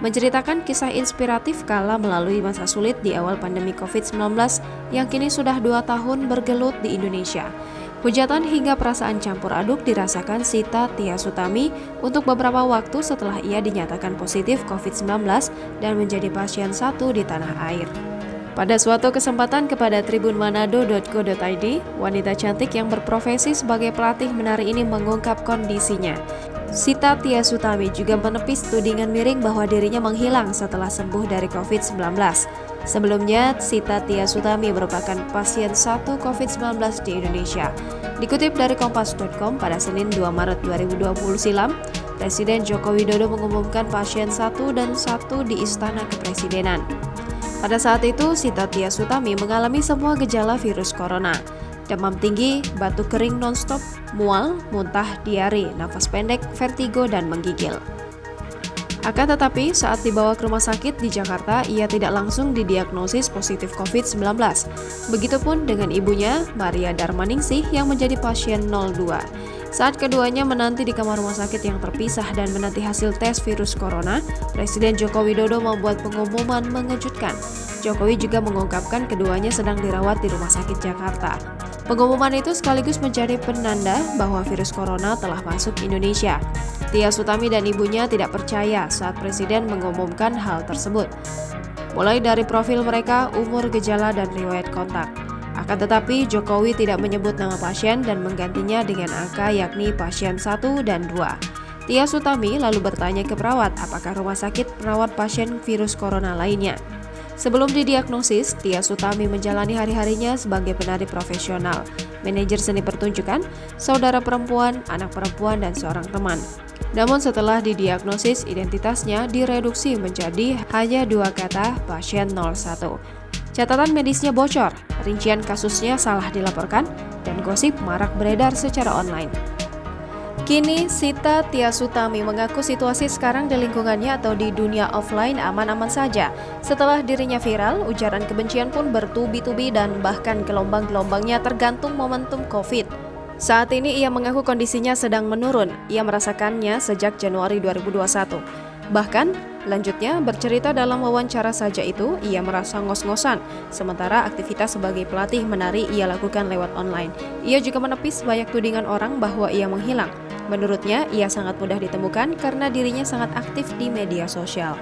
menceritakan kisah inspiratif kala melalui masa sulit di awal pandemi COVID-19 yang kini sudah 2 tahun bergelut di Indonesia. Hujatan hingga perasaan campur aduk dirasakan Sita Tiasutami untuk beberapa waktu setelah ia dinyatakan positif COVID-19 dan menjadi pasien 1 di tanah air. Pada suatu kesempatan kepada tribunmanado.co.id, wanita cantik yang berprofesi sebagai pelatih menari ini mengungkap kondisinya. Sita Tiasutami juga menepis tudingan miring bahwa dirinya menghilang setelah sembuh dari COVID-19. Sebelumnya, Sita Tiasutami merupakan pasien 1 COVID-19 di Indonesia. Dikutip dari Kompas.com pada Senin 2 Maret 2020 silam, Presiden Joko Widodo mengumumkan pasien 1 dan 1 di Istana Kepresidenan. Pada saat itu, Sita Tiasutami mengalami semua gejala virus corona. Demam tinggi, batuk kering nonstop, mual, muntah, diare, nafas pendek, vertigo, dan menggigil. Akan tetapi, saat dibawa ke rumah sakit di Jakarta, ia tidak langsung didiagnosis positif COVID-19. Begitupun dengan ibunya, Maria Darmaningsih, yang menjadi pasien 02. Saat keduanya menanti di kamar rumah sakit yang terpisah dan menanti hasil tes virus corona, Presiden Joko Widodo membuat pengumuman mengejutkan. Jokowi juga mengungkapkan keduanya sedang dirawat di Rumah Sakit Jakarta. Pengumuman itu sekaligus menjadi penanda bahwa virus corona telah masuk Indonesia. Tiasutami dan ibunya tidak percaya saat Presiden mengumumkan hal tersebut. Mulai dari profil mereka, umur, gejala, dan riwayat kontak. Akan tetapi, Jokowi tidak menyebut nama pasien dan menggantinya dengan angka yakni pasien 1 dan 2. Tiasutami lalu bertanya ke perawat apakah rumah sakit merawat pasien virus corona lainnya. Sebelum didiagnosis, Tiasutami menjalani hari-harinya sebagai penari profesional, manajer seni pertunjukan, saudara perempuan, anak perempuan, dan seorang teman. Namun setelah didiagnosis, identitasnya direduksi menjadi hanya 2 kata pasien 01. Catatan medisnya bocor, rincian kasusnya salah dilaporkan, dan gosip marak beredar secara online. Kini, Sita Tiasutami mengaku situasi sekarang di lingkungannya atau di dunia offline aman-aman saja. Setelah dirinya viral, ujaran kebencian pun bertubi-tubi dan bahkan gelombang-gelombangnya tergantung momentum COVID. Saat ini ia mengaku kondisinya sedang menurun. Ia merasakannya sejak Januari 2021. Bahkan, lanjutnya bercerita dalam wawancara saja itu, ia merasa ngos-ngosan, sementara aktivitas sebagai pelatih menari ia lakukan lewat online. Ia juga menepis banyak tudingan orang bahwa ia menghilang. Menurutnya, ia sangat mudah ditemukan karena dirinya sangat aktif di media sosial.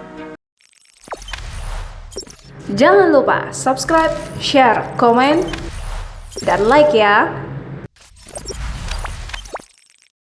Jangan lupa subscribe, share, komen, dan like ya!